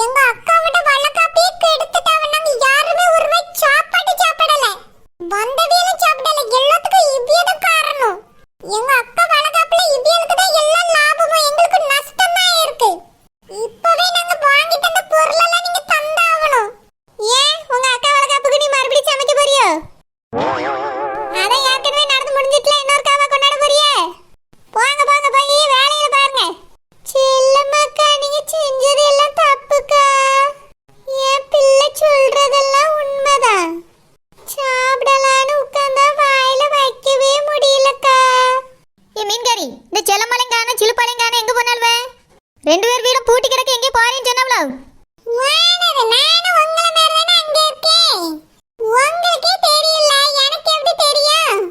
எங்க அக்காவோட வளகாப்பே கெடுத்துட்டாவ. நாங்க யாருமே ஒருவே சாப்பாடு சாப்பிடல. வந்தவியலும் சாப்பிடல. எல்லாத்துக்கும் இவ்வியதான் காரணம். எங்க அக்கா வளகாப்புல இவ்வியலுக்கு தான் எல்லா லாபமும், எங்களுக்கு நஷ்டம் தான் இருக்கு. இப்பவே நாங்க வாங்கிட்டு அந்த பொருளெல்லாம் நீங்க தந்தாவணும். ஏன் உங்க அக்கா வளகாப்புக்கு நீ மறுபடியும் சமைக்க போறியோ? அதான் ஏற்கனவே நடந்து முடிஞ்சிட்டுல இன்னொரு காவா கொண்டாட போறியே? போங்க போங்க போய் வேலையில பாருங்க. செல்லம்மாக்கா, நீங்க செஞ்சது எல்லாம் தப்புக்கா. என் பிள்ளை சொல்றதெல்லாம் உண்மைதான். சாப்பிடலான்னு உட்கார்ந்தா வாயில வைக்கவே முடியலக்கா. ஏ மீன்காரி, இந்த செல்லமலைங்கான சிலுப்பாலைங்கான எங்க போனால்வே? ரெண்டு பேர் வீடும் பூட்டி கிடக்க எங்கே போறேன்னு சொன்னாவளோ? நானும் உங்கள மாதிரி தானே அங்க இருக்கேன். உங்களுக்கே தெரியல, எனக்கு எப்படி தெரியும்?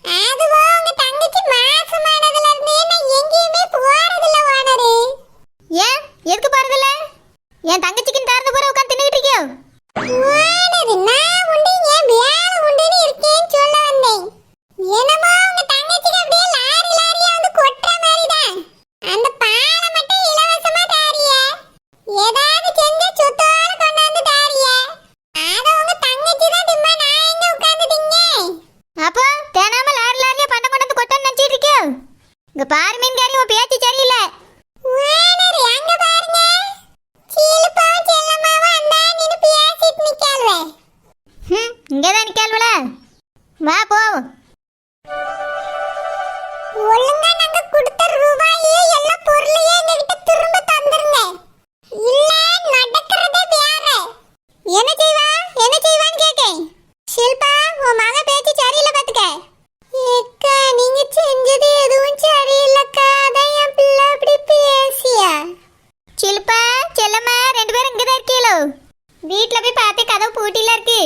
அதுவா உங்க தங்கச்சி மாசமானதுல இருந்தே நான் எங்கேயுமே போறதில்ல வானரே. ஏன் எதுக்கு போறதில்ல? என் தங்கச்சிக்கு தாரத போற உட்கார்ந்து தின்னுட்டு இருக்கியோ? வானரே, நான் உண்டு என் வேலை உண்டுன்னு இருக்கேன்னு சொல்ல வந்தேன். என்னமோ உங்க தங்கச்சிக்கு அப்படியே லாரி லாரியா வந்து கொட்டுற மாதிரி தான். அந்த பாலை மட்டும் இலவசமா தாரியே. ஏதாவது செஞ்ச சுத்தோட கொண்டாந்து தாரியே. அத உங்க தங்கச்சி தான் திம்மா, நான் எங்க உட்கார்ந்து திங்க? அப்போ தேனாம லாரி லாரியா பண்ண கொண்டு கொட்டன்னு நினைச்சிட்டு இருக்கியோ? இங்க பாரு மீன்காரி, உன் பேச்சு சரியில்லை. வானரே, அங்க பாருங்க. சீலுப்பாவும் செல்லம்மாவும் அந்தா நின்னு பேசிட்டு நிக்காள்வே. இங்கதான் நிக்காள்வல. வா போவோம். ஒழுங்கா நாங்க கொடுத்த ரூபாயே எல்லா பொருளையும் எங்ககிட்ட திரும்ப தந்துருங்க. இல்ல நடக்கிறதே வேற. என்ன செய்வான்னு கேக்கேன். ஷில்பா, உன் மக பேச்சு சரியில்லை பாத்துக்க. ஏக்கா, நீங்க செஞ்சது எதுவும் சரியில்லக்கா. அதான் என் பிள்ளை அப்படி பேசியா. ஷில்பா, செல்லம்மா ரெண்டு பேரும் இங்கதான் இருக்கீங்களோ? வீட்டுல போய் பார்த்து கதவு பூட்டில இருக்கு.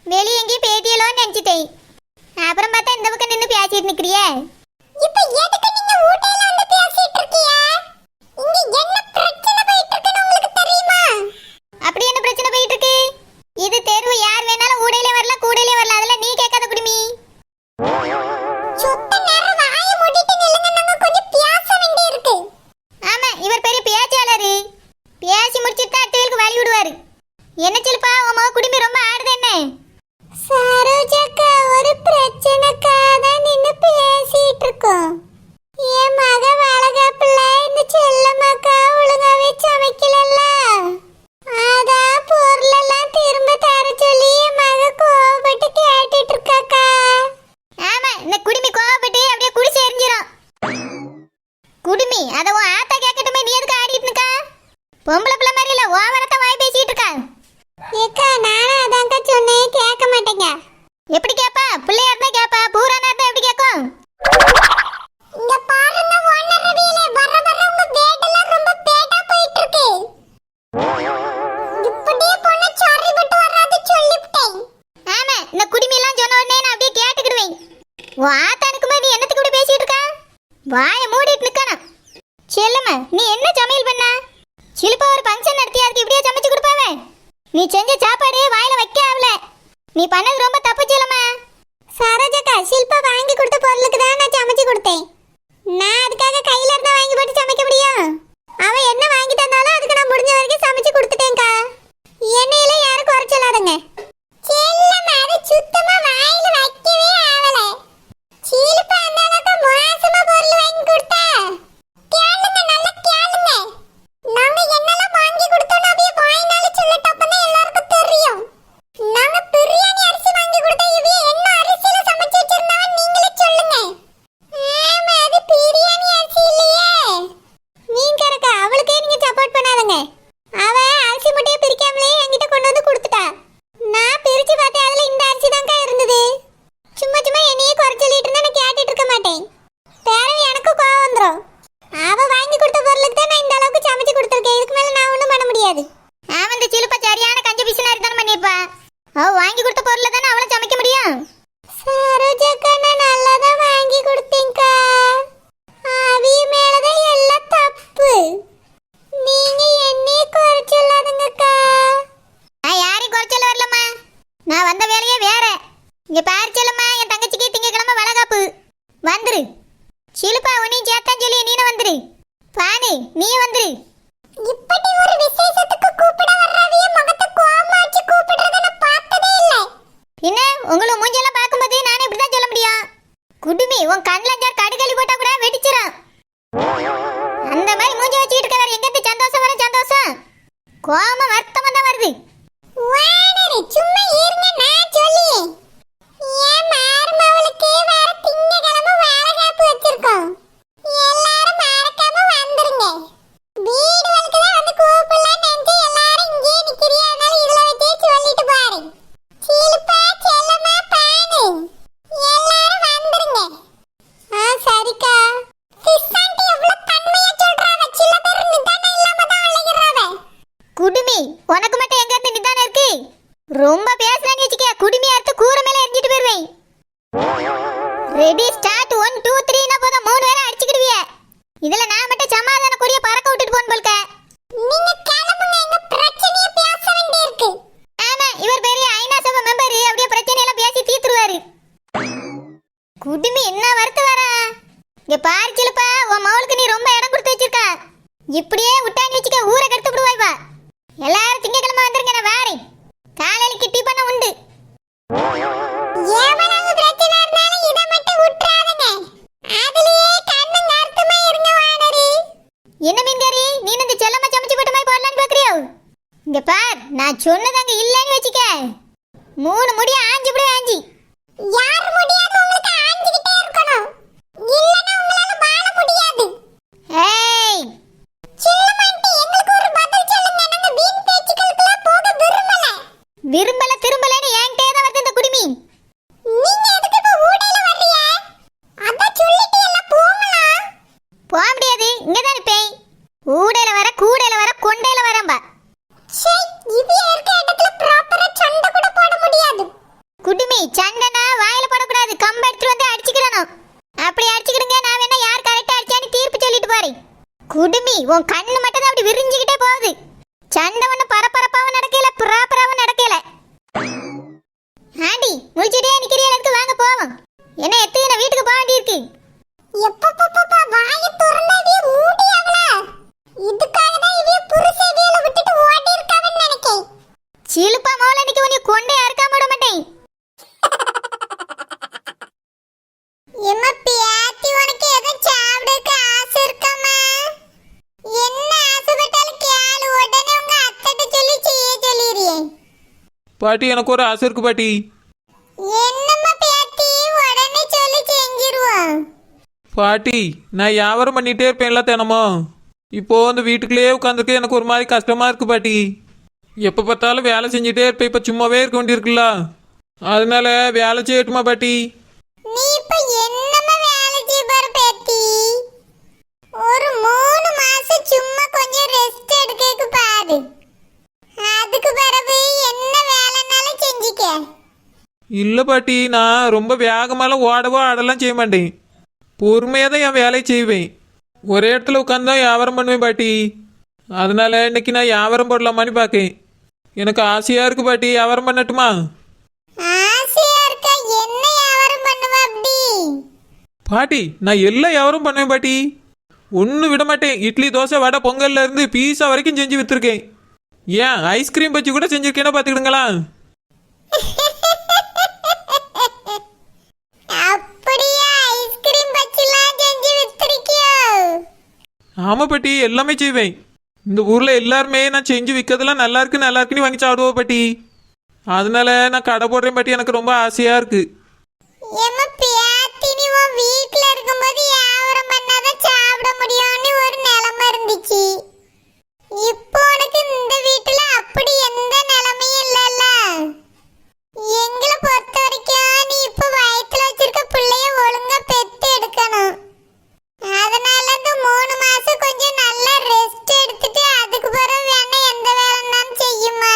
வெளியே எங்கேயும் பேட்டியலோன்னு நினைச்சிட்டேன். அப்புறம் பார்த்தா இந்த பக்கம் நின்று பேசிட்டு நிக்கிறியே. இப்ப எதுக்கு நீங்க ஊட்டையில வந்து பேசிட்டு இருக்கீங்க? இங்க என்ன பிரச்சனை போயிட்டு இருக்குன்னு உங்களுக்கு தெரியுமா? அப்படி என்ன பிரச்சனை போயிட்டு இருக்கு? இது தேர்வு, யார் வேணாலும் ஊடையிலே வரலாம் கூடையிலே வரலாம். அதெல்லாம் நீ கேட்காத குடுமி. சுத்த நேரம் வாயை மூடிட்டு நில்லுங்க, நாங்க கொஞ்சம் பேச வேண்டி இருக்கு. ஆமா, இவர் பெரிய பேச்சாளரு. பேசி முடிச்சிட்டு தான் அட்டைகளுக்கு வழி விடுவாரு. என்ன சிலுப்பா, உன் மக குடுமி ரொம்ப ஆடுது என்ன? சரோஜாக்கா, ஒரு பிரச்சனைக்கா தான் நின்னு பேசிட்டு இருக்கோம். என் மக வளகாப்புல இந்த செல்லம்மாக்கா ஒழுங்காவே சமைக்கலல்ல. அதான் பொருளெல்லாம் திரும்ப தர சொல்லி என் மக கோவப்பட்டு கேட்டுட்டு இருக்காக்கா. ஆமா, இந்த குடுமி கோவப்பட்டு அப்படியே குடிச்சு எரிஞ்சிரும். குடுமி, அதை உன் ஆத்தா கேட்கட்டுமே, நீ எதுக்கு ஆடிட்டு இருக்கா? பொம்பளை பிள்ளை மாதிரி இல்ல, ஓவரத்தான் வாய் பேசிட்டு இருக்கா. ஏக்கா, நானும் அதான்க்கா சொன்னேன், கேட்க மாட்டேங்க. எப்படி கேப்பா? பிள்ளையா இருந்தா கேப்பா, பூரானா இருந்தா எப்படி கேட்கும்? இங்க பாருங்க ஓனரவியலே, வர வர உங்க வேடெல்லாம் ரொம்ப பேடா போயிட்டு இருக்கு. இப்படியே போனா சாரிபட்டு வராது சொல்லிவிட்டேன். ஆமா, இந்த குடுமி எல்லாம் சொன்ன உடனே நான் அப்படியே கேட்டுக்கிடுவேன். உன் ஆத்தானுக்குமே நீ என்னத்துக்கு இப்படி பேசிட்டு இருக்கா? வாயை மூடிட்டு நிக்கணும். செல்லம்மா, நீ என்ன சமையல் பண்ண? சிலுப்பா ஒரு ஃபங்க்ஷன் நடத்தி அதுக்கு இப்படியே சமைச்சு கொடுப்பாவே? நீ செஞ்ச சாப்பாடு வாயில வைக்க ஆகல. நீ பண்ணது ரொம்ப தப்பு செல்லம்மா. சரோஜாக்கா, ஷில்பா வாங்கி கொடுத்த பொருளுக்கு தான் நான் சமைச்சு கொடுத்தேன். நான் அதுக்காக கையில இருந்தா வாங்கி போட்டு சமைக்க முடியும்? அவ என்ன வாங்கி தந்தாலும் அதுக்கு நான் முடிஞ்ச வரைக்கும் சமைச்சு கொடுத்துட்டேன்க்கா. எண்ணெயில யாரும் குறை சொல்லாதுங்க. செல்லம்மா, அது சுத்தமா வாயில வைக்கவே ஆகல. ஷில்பா அந்த அளவுக்கு மோசமா பொருள் வாங்கி கொடுத்தா? கேளுங்க, நல்லா கேளுங்க. நாங்க என்னெல்லாம் வாங்கி கொடுத்தோம் அப்படியே வாயினால சொல்லட்ட, அப்பதான் எல்லாருக்கும் தெரியும். நாங்க பிரியாணி அரிசி வாங்கி கொடுத்தா இவ என்ன அரிசியில சமைச்சு வச்சிருந்தாவ நீங்களே சொல்லுங்க. ஆமா, அது பிரியாணி அரிசி இல்லையே. மீன்காரக்கா, அவளுக்கே நீங்க சப்போர்ட் பண்ணாதீங்க. அவ அரிசி முட்டையை பிரிக்காமலே என்கிட்ட கொண்டு வந்து கொடுத்துட்டா. நான் பிரிச்சு பார்த்தேன், அதுல இந்த அரிசி தான்க்கா இருந்தது. சும்மா சும்மா என்னையே குறை சொல்லிட்டு இருந்தா நான் கேட்டுட்டு இருக்க மாட்டேன். பேரவை எனக்கு கோவம் வந்துடும். அவ வாங்கி கொடுத்த பொருளுக்கு தான் நான் இந்த அளவுக்கு சமைச்சு கொடுத்துருக்கேன். இதுக்கு மேல நான் ஒன்றும் பண்ண முடியாது. ஆமா, இந்த சிலுப்பா சரியான கஞ்ச பிசினாரி தானே பண்ணிருப்பா. அவ வாங்கி கொடுத்த பொருளை தானே அவளை சமைக்க முடியும். சரோஜாக்கா, நான் நல்லா தான் வாங்கி கொடுத்தேன்க்கா. அவிய மேலதான் எல்லாம் தப்பு. நீங்க என்னையே குறை சொல்லாதுங்கக்கா. நான் யாரையும் குறைச்சல வரலம்மா. நான் வந்த வேலையே வேற. இங்க பாரு செல்லம்மா, என் தங்கச்சிக்கு திங்கக்கிழமை வளகாப்பு. வந்துரு. சிலுப்பா, உன்னையும் சேர்த்தான் சொல்லி நீனும் வந்துரு. பானு, நீ வந்துரு. இப்படி ஒரு விசேஷத்துக்கு உன் கண்ணில் அஞ்சாறு கடுகளி போட்டா கூட வெடிச்சிடும். அந்த மாதிரி மூஞ்சி வச்சுக்கிட்டு இருக்க வேற எங்கிருந்து சந்தோஷம் வரும்? சந்தோஷம் கோம வருத்தமா தான் வருது. வானரே சும்மா இருங்க, நான் சொல்லி என் மருமவளுக்கு வேற திங்கக்கிழமை வளகாப்பு வச்சிருக்கோம். எல்லாரும் மறக்காம வந்துருங்க. வீடு வரைக்கும் தான் வந்து கூப்பிடலாம் நினைச்சு எல்லாரும் இங்கே நிக்கிறியா, அதனால இதுல வச்சே சொல்லிட்டு பாரு. சீலுப்பா செல்லம்மா பானு எல்லாரும் வந்துருங்க. சரிக்கா. சிஸ்டாண்டி எவ்வளவு தன்மையா சொல்றாவ, சில பேர் நிதானம் இல்லாம தான் அழைக்கிறாவ. குடுமி உனக்கு மட்டும் எங்க இருந்து நிதானம் இருக்கு? ரொம்ப பேசுறான்னு வச்சுக்க, குடுமி அறுத்து கூரை மேல எரிஞ்சிட்டு போயிருவேன். ரெடி ஸ்டார்ட் 1 2 3 போதும் 3 பேரை அடிச்சுக்கிடுவிய. இதுல நான் மட்டும் சமாதான கொடிய பறக்க விட்டுட்டு போன் போல்க. நீங்க கிளம்புங்க, எங்க பிரச்சனைய பேச வேண்டியிருக்கு. ஆமா, இவர் பெரிய ஐநா சபை மெம்பர், அப்படியே பிரச்சனை எல்லாம் பேசி தீர்த்துருவாரு. குடுமி என்ன வரத்து வர? இங்க பாரு சிலப்பா, உன் மவுளுக்கு நீ ரொம்ப இடம் கொடுத்து வச்சிருக்க. இப்படியே விட்டான்னு வச்சுக்க, ஊரை கெடுத்து விடுவாய். வா எல்லாரும் திங்கக்கிழமை வந்துருங்க, நான் வாரேன். காலையில கிட்டி பண்ண உண்டு. எவ்வளவு பிரச்சனை இருந்தாலும் இதை மட்டும் விட்டுறாதீங்க. அதுலயே கண்ணுங்க அர்த்தமா இருங்க வானரே. என்ன மீன்காரி, நீ இந்த செல்லம்மா சமைச்சு போட்ட மாதிரி போடலான்னு பாக்குறியோ? இங்க பார், நான் சொன்னதாங்க இல்லைன்னு வச்சுக்க, 3 முடி ஆஞ்சி இப்படி ஆஞ்சி. யார் முடியாது உங்களுக்கு ஆஞ்சிக்கிட்டே இருக்கணும், இல்லனா உங்களால வாழ முடியாது. ஏய் சில்லமாண்டி எங்களுக்கு ஒரு பதில் சொல்லுங்க, நாங்க வீண் பேச்சுக்களுக்குலாம் போக விரும்பல. விரும்பல திரும்பலன்னு என்கிட்டே தான் வருது இந்த குடுமி. நீங்க எதுக்கு இப்ப ஊடையில வர்றீங்க? அத சொல்லிட்டு எல்லாம் போகலாம். போக முடியாது, இங்கதான் இருப்பேன். ஊடையில வர கூடையில வர கொண்டையில வரம்பா. சே, இது இருக்க இடத்துல ப்ராப்பரா சண்டை கூட போட முடியாது. குடுமி சண்டைனா வாயில போடக்கூடாது, கம்ப எடுத்துட்டு வந்து அடிச்சுக்கிடணும். அப்படி அடிச்சுக்கிடுங்க, நான் வேணா யார் கரெக்டா அடிச்சான்னு தீர்ப்பு சொல்லிட்டு போறேன். குடுமி உன் கண்ணு மட்டும் தான் அப்படி விரிஞ்சுக்கிட்டே போகுது. சண்டை ஒண்ணு பரபரப்பாவும் நடக்கல, ப்ராப்பராவும் நடக்கல. ஆண்டி முடிச்சிட்டே நிக்கிறீங்க, வாங்க போவோம். என்ன எத்துக்கு நான் வீட்டுக்கு போக வேண்டியிருக்கு. எப்பப்பப்பப்பா வாய திறந்தாவே மூடி அவளா. இதுக்காக தான் இவ புருஷவியல விட்டுட்டு ஓடி இருக்காவன்னு நினைக்கேன். சிலுப்பா மோல நிக்க உன்னை கொண்டே அறுக்காம விட மாட்டேன். எம்மா பியாத்தி, உனக்கு எதை சாப்பிடுறதுக்கு ஆசை இருக்காமா? என்ன ஆசைப்பட்டாலும் கேளு, உடனே உங்க அத்தைட்ட சொல்லி செய்ய சொல்லிடுறியே. பாட்டி எனக்கு ஒரு ஆசை இருக்கு பாட்டி. என்னம்மா பியாத்தி, உடனே சொல்லி செஞ்சிருவோம். பாட்டி நான் வியாபாரம் பண்ணிகிட்டே இருப்பேன்ல தினமும். இப்போ இந்த வீட்டுக்குள்ளேயே உட்காந்துருக்க எனக்கு ஒரு மாதிரி கஷ்டமா இருக்கு பாட்டி. எப்போ பார்த்தாலும் வேலை செஞ்சுட்டே இருப்பேன், இப்போ சும்மாவே இருக்க வேண்டியிருக்குல்ல, அதனால வேலை செய்யட்டுமா பாட்டி? நீ இப்ப என்னம்மா வேலை செய்ய போற பேத்தி? ஒரு 3 மாசம் சும்மா கொஞ்சம் ரெஸ்ட் எடுக்கக்கு பாரு. அதுக்கு பிறகு என்ன வேலைனாலும் செஞ்சுக்க. இல்லை பாட்டி, நான் ரொம்ப வேகமாலாம் ஓடவோ ஆடலாம் செய்ய மாட்டேன். பொறுமையாக தான் என் வேலையை செய்வேன். ஒரே இடத்துல உட்காந்து தான் வியாபாரம் பண்ணுவேன் பாட்டி. அதனால இன்னைக்கு நான் வியாபாரம் போடலாமான்னு பார்க்கேன். எனக்கு ஆசையாக இருக்கு பாட்டி, வியாபாரம் பண்ணட்டுமா? ஆசையா இருக்கா? என்ன வியாபாரம் பண்ணுவ அப்படி? பாட்டி நான் எல்லா வியாபாரம் பண்ணுவேன் பாட்டி, ஒன்றும் விட மாட்டேன். இட்லி தோசை வடை பொங்கல்ல இருந்து பீஸா வரைக்கும் செஞ்சு விற்றுருக்கேன். ஏன் ஐஸ்கிரீம் பச்சி கூட செஞ்சுருக்கேன்னா பார்த்துக்கிடுங்களா? அப்படியே ஐஸ்கிரீம் பச்சிலாம் செஞ்சு வித்துறிக்கியோ? ஆமாம் பாட்டி, எல்லாமே செய்வேன். இந்த ஊரில் எல்லாருமே நான் செஞ்சு விற்கிறதுலாம் நல்லா இருக்குன்னு வாங்கி சாப்பிடுவோம் பாட்டி. அதனால நான் கடை போடுறேன் பாட்டி, எனக்கு ரொம்ப ஆசையாக இருக்கு. எம்மா பியாத்தி, நீ உன் வீட்ல இருக்கும்போது வியாபாரம் பண்ணாதான் சாப்பிட முடியும்னு ஒரு நிலைமை இருந்துச்சு. இப்போ உனக்கு இந்த வீட்டுல அப்படி எந்த நிலைமையும் இல்லைல்ல. எங்களை பொறுத்த வரைக்கும் நீ இப்போ வயித்துல வச்சிருக்க பிள்ளைய ஒழுங்கா பெத்து எடுக்கணும். அதனால இந்த 3 மாசம் கொஞ்சம் நல்லா ரெஸ்ட் எடுத்துட்டு அதுக்கு பிறகு வேணா எந்த வேலைன்னாலும் செய்யுமா.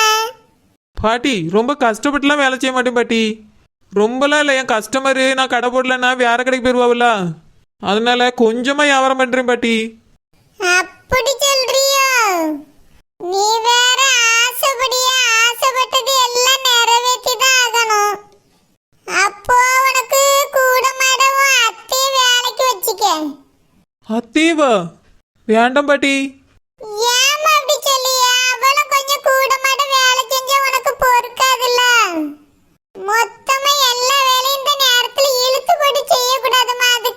பாட்டி ரொம்ப கஷ்டப்பட்டுலாம் வேலை செய்ய மாட்டேன் பாட்டி. ரொம்பலாம் இல்லை, என் கஸ்டமரு நான் கடை போடலன்னா வேற கடைக்கு போயிடுவாவில்ல, அதனால கொஞ்சமாக வியாபாரம் பண்ணுறேன் பாட்டி. அப்படி சொல்றியோ? நீ வேற ஆசைப்பட்டது எல்லாம் நிறைவேற்றி தான் ஆகணும். அப்போ உனக்கு கூட மாடவும் அத்தை வேலைக்கு வச்சுக்க. அத்தீவா வேண்டாம் பாட்டி. ஏமா அப்படி சொல்லியா? அவளும் கொஞ்சம் கூட மாட வேலை செஞ்சா உனக்கு பொறுக்காதுல்ல. மொத்தமா எல்லா வேலையும் இந்த நேரத்துல இழுத்து போட்டு செய்யக்கூடாதுமா, அது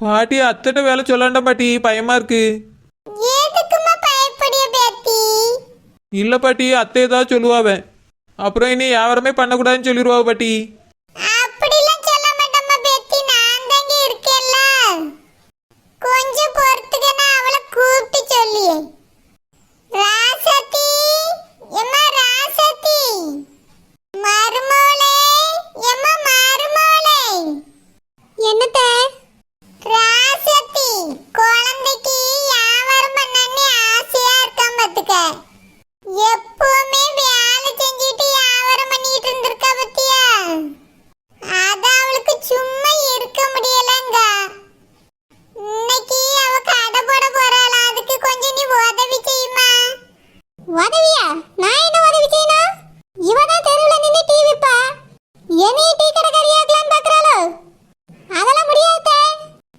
பாட்டி அத்தைட்ட வேலை சொல்லாண்டா பாட்டி, பயமா இருக்கு. எதுக்குமா பயப்படிய பேத்தி? இல்ல பாட்டி, அத்தை ஏதாவது சொல்லுவாவ, அப்புறம் இனி வியாபாரமே பண்ணக்கூடாதுன்னு சொல்லிடுவாவ பாட்டி. அப்படிலாம் சொல்ல மாட்டேம்மா பேத்தி, நான் தாங்க இருக்கேன்ல. கொஞ்சம் பொறுத்துக்கன்னா அவளை கூப்பிட்டு சொல்லியே. ராசத்தி, எம்மா ராசத்தி, மருமோளே, எம்மா மருமோளே. என்னத்த? ராசத்தி, குழந்தைக்கு வியாபாரம் பண்ணணும்னு ஆசையா இருக்கான் பாத்துக்க. எப்பவுமே வேலை செஞ்சுட்டு வியாபாரம் பண்ணிட்டு இருந்திருக்கா பத்தியா, அத அவளுக்கு சும்மா இருக்க முடியலங்க. இன்னைக்கு அவ கடை போட போறாளா, அதுக்கு கொஞ்சம் நீ உதவி செய்யுமா? உதவியா? நான் என்ன உதவி செய்யணும்? இவதான் தெருவுல நின்னு டீ விப்பா, என்னைய டீ கடைக்காரியாக்கலான்னு பாக்குறாளோ? அதெல்லாம் முடியாது.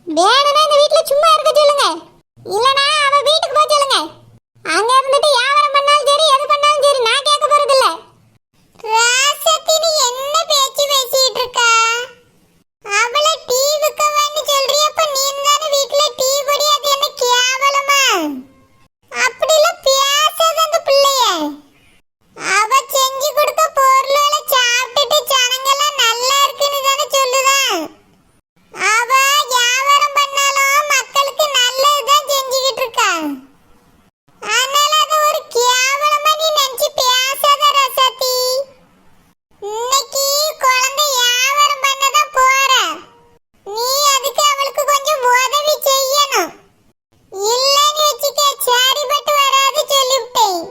வேணும்னா இந்த வீட்டுல சும்மா இருக்க சொல்லுங்க, இல்லனா அவ வீட்டுக்கு போக சொல்லுங்க. அங்க இருந்துட்டு வியாபாரம் பண்ணாலும் சரி, எது பண்ணாலும் சரி, நான் கேட்க போறது இல்ல. ராசத்தி, நீ என்ன பேச்சு பேசிட்டு இருக்கா? அவளை டீ விற்கவான்னு சொல்றிய, அப்ப நீ தானே வீட்டுல டீ குடி, அது என்ன கேவலமா? அப்படிலாம் பேசாத அந்த பிள்ளைய. அவ செஞ்சு கொடுக்க பொருளை சாப்பிட்டுட்டு ஜனங்கெல்லாம் நல்லா இருக்குன்னு தானே சொல்லுதான். அவ வியாபாரம் பண்ணாலும் மக்களுக்கு நல்லதுதான் செஞ்சுக்கிட்டு இருக்கா. அதனால அது ஒரு கேவலமா நீ நினைச்சு பேசாத ரசத்தி. இன்னைக்கு குழந்தை வியாபாரம் பண்ணதான் போற, நீ அதுக்கு அவளுக்கு கொஞ்சம் உதவி செய்யணும். இல்லன்னு வச்சுக்க, சரிபட்டு வராது சொல்லிவிட்டேன்.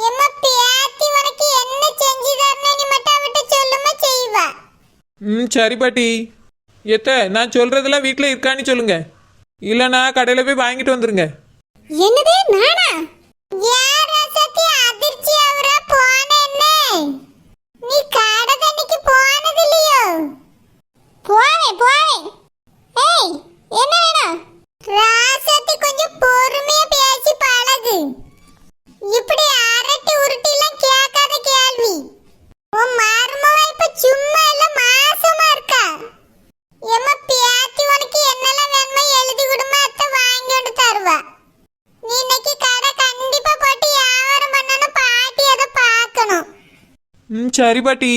எம்மா பேத்தி, உனக்கு என்ன செஞ்சு தரணும் நீ மட்டும் அவட்ட சொல்லுமா, செய்வா. சரி பாட்டி. எத்த, நான் சொல்றதெல்லாம் வீட்டில் இருக்கான்னு சொல்லுங்க, இல்லைனா கடையில் போய் வாங்கிட்டு வந்துருங்க. என்னது, நானா? யார் ரசத்தி அதிர்ச்சி ஆகுறா? போன என்ன, நீ கடை தண்ணிக்கு போனது இல்லையோ? போவேன் போவேன். ஏய், என்ன வேணும்? ராசத்தி, கொஞ்சம் பொறுமையா பேசி பழகு. இப்படி அரட்டி உருட்டிலாம் கேட்காத கேள்வி. உன் மருமவ இப்ப சும்மா இல்ல, மாசமா இருக்கா. எம்மா பேத்தி, உனக்கு என்னெல்லாம் வேணுமோ எழுதி விடுமா, அத்தை வாங்கிட்டு தருவா. நீ இன்னைக்கு கடை கண்டிப்பா போட்டு வியாபாரம் பண்ணணும், பாட்டி அதை பார்க்கணும். சரி பாட்டி.